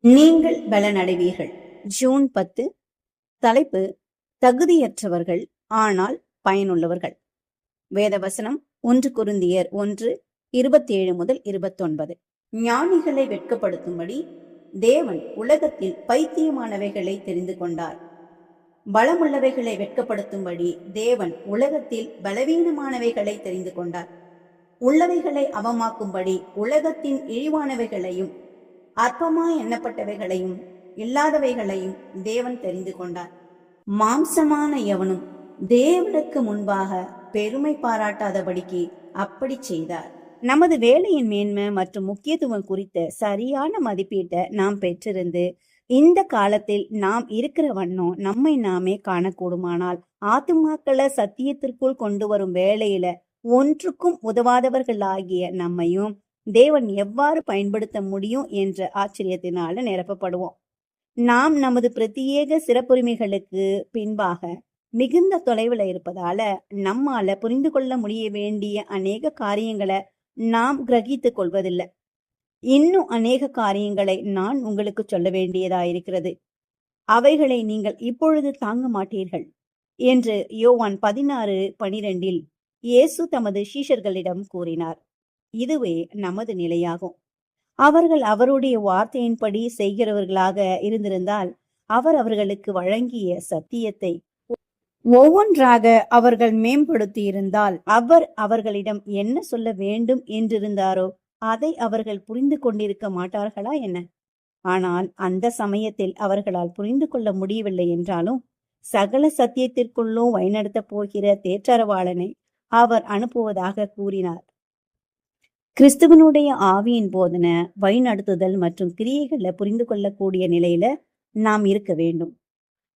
நீங்கள் பலனடைவீர்கள். ஜூன் 10. தலைப்பு: தகுதியற்றவர்கள் ஆனால் பயனுள்ளவர்கள். வேதவசனம் 1 கொரிந்தியர் 1:27-29. ஞானிகளை வெட்கப்படுத்தும்படி தேவன் உலகத்தில் பைத்தியமானவைகளை தெரிந்து கொண்டார். பலமுள்ளவைகளை வெட்கப்படுத்தும்படி தேவன் உலகத்தில் பலவீனமானவைகளை தெரிந்து கொண்டார். உள்ளவைகளை அவமாக்கும்படி உலகத்தின் இழிவானவைகளையும் அற்பமாய் எண்ணப்பட்டவைகளையும் இல்லாதவைகளையும் தேவன் தெரிந்து கொண்டார். மாம்சமான எவனும் தேவனுக்கு முன்பாக பெருமை பாராட்டாதபடிக்கு அப்படி செய்தார். நமது வேலையின் மேன்மை மற்றும் முக்கியத்துவம் குறித்த சரியான மதிப்பீட்டை நாம் பெற்றிருந்து இந்த காலத்தில் நாம் இருக்கிற வண்ணம் நம்மை நாமே காணக்கூடுமானால் ஆத்துமாக்களை சத்தியத்திற்குள் கொண்டு வரும் வேலையில ஒன்றுக்கும் உதவாதவர்களாகிய நம்மையும் தேவன் எவ்வாறு பயன்படுத்த முடியும் என்ற ஆச்சரியத்தினால நிரப்பப்படுவோம். நாம் நமது பிரத்யேக சிறப்புரிமைகளுக்கு பின்பாக மிகுந்த தொலைவில் இருப்பதால நம்மால புரிந்து கொள்ள முடிய வேண்டிய அநேக காரியங்களை நாம் கிரகித்துக் கொள்வதில்லை. இன்னும் அநேக காரியங்களை நான் உங்களுக்கு சொல்ல வேண்டியதாயிருக்கிறது. அவைகளை நீங்கள் இப்பொழுது தாங்க மாட்டீர்கள் என்று யோவான் 16:12 இயேசு தமது சீஷர்களிடம் கூறினார். இதுவே நமது நிலையாகும். அவர்கள் அவருடைய வார்த்தையின்படி செய்கிறவர்களாக இருந்திருந்தால் அவர் அவர்களுக்கு வழங்கிய சத்தியத்தை ஒவ்வொன்றாக அவர்கள் மேம்படுத்தி இருந்தால் அவர் அவர்களிடம் என்ன சொல்ல வேண்டும் என்றிருந்தாரோ அதை அவர்கள் புரிந்து கொண்டிருக்க மாட்டார்களா என்ன? ஆனால் அந்த சமயத்தில் அவர்களால் புரிந்து கொள்ள முடியவில்லை என்றாலும் சகல சத்தியத்திற்குள்ளும் வழிநடத்த போகிற தேற்றரவாளனை அவர் அனுப்புவதாக கூறினார். கிறிஸ்துவனுடைய ஆவியின் போதனை, வழிநடத்துதல் மற்றும் கிரியைகளை புரிந்து கொள்ளக்கூடிய நிலையில நாம் இருக்க வேண்டும்.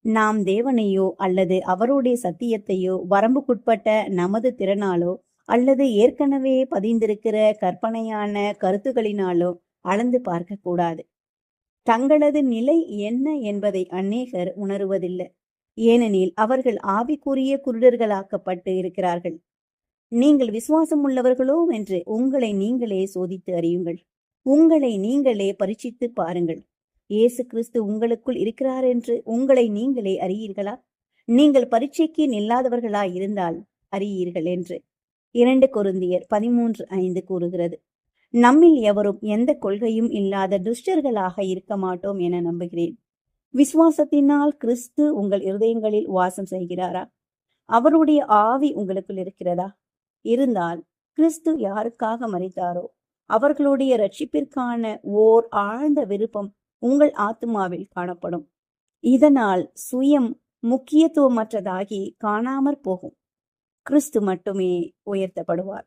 நாம் தேவனையோ அல்லது அவருடைய சத்தியத்தையோ வரம்புக்குட்பட்ட நமது திறனாலோ அல்லது ஏற்கனவே பதிந்திருக்கிற கற்பனையான கருத்துக்களினாலோ அளந்து பார்க்க கூடாது. தங்களது நிலை என்ன என்பதை அநேகர் உணருவதில்லை. ஏனெனில் அவர்கள் ஆவிக்குரிய குருடர்களாக்கப்பட்டு இருக்கிறார்கள். நீங்கள் விசுவாசம் உள்ளவர்களோ என்று உங்களை நீங்களே சோதித்து அறியுங்கள். உங்களை நீங்களே பரீட்சித்து பாருங்கள். இயேசு கிறிஸ்து உங்களுக்குள் இருக்கிறார் என்று உங்களை நீங்களே அறியீர்களா? நீங்கள் பரீட்சைக்கு நில்லாதவர்களாய் இருந்தால் அறியீர்கள் என்று 2 கொரிந்தியர் 13:5 கூறுகிறது. நம்மில் எவரும் எந்த கொள்கையும் இல்லாத துஷ்டர்களாக இருக்க மாட்டோம் என நம்புகிறேன். விசுவாசத்தினால் கிறிஸ்து உங்கள் இருதயங்களில் வாசம் செய்கிறாரா? அவருடைய ஆவி உங்களுக்குள் இருக்கிறதா? இருந்தால் கிறிஸ்து யாருக்காக மரித்தாரோ அவர்களுடைய ரட்சிப்பிற்கான ஓர் ஆழ்ந்த விருப்பம் உங்கள் ஆத்மாவில் காணப்படும். இதனால் சுயம் முக்கியத்துவமற்றதாகி காணாமற் போகும். கிறிஸ்து மட்டுமே உயர்த்தப்படுவார்.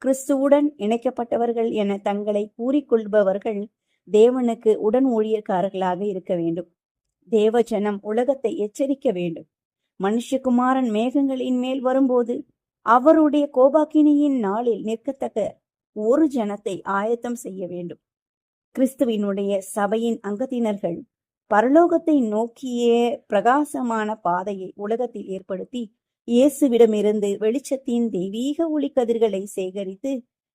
கிறிஸ்துவுடன் இணைக்கப்பட்டவர்கள் என தங்களை கூறிக்கொள்பவர்கள் தேவனுக்கு உடன் ஊழியக்காரர்களாக இருக்க வேண்டும். தேவ ஜனம் உலகத்தை எச்சரிக்க வேண்டும். மனுஷகுமாரன் மேகங்களின் மேல் வரும்போது அவருடைய கோபாக்கினியின் நாளில் நிற்கத்தக்க ஒரு ஜனத்தை ஆயத்தம் செய்ய வேண்டும். கிறிஸ்துவினுடைய சபையின் அங்கத்தினர்கள் பரலோகத்தை நோக்கிய பிரகாசமான பாதையை உலகத்தில் ஏற்படுத்தி இயேசுவிடமிருந்து வெளிச்சத்தின் தெய்வீக ஒளிக்கதிர்களை சேகரித்து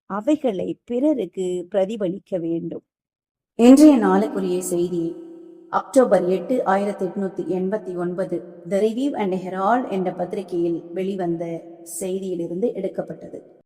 அவைகளை பிறருக்கு பிரதிபலிக்க வேண்டும். இன்றைய நாளுக்குரிய செய்தி October 8, 1889 the Review and Herald என்ற பத்திரிகையில் வெளிவந்த செய்தியிலிருந்து எடுக்கப்பட்டது.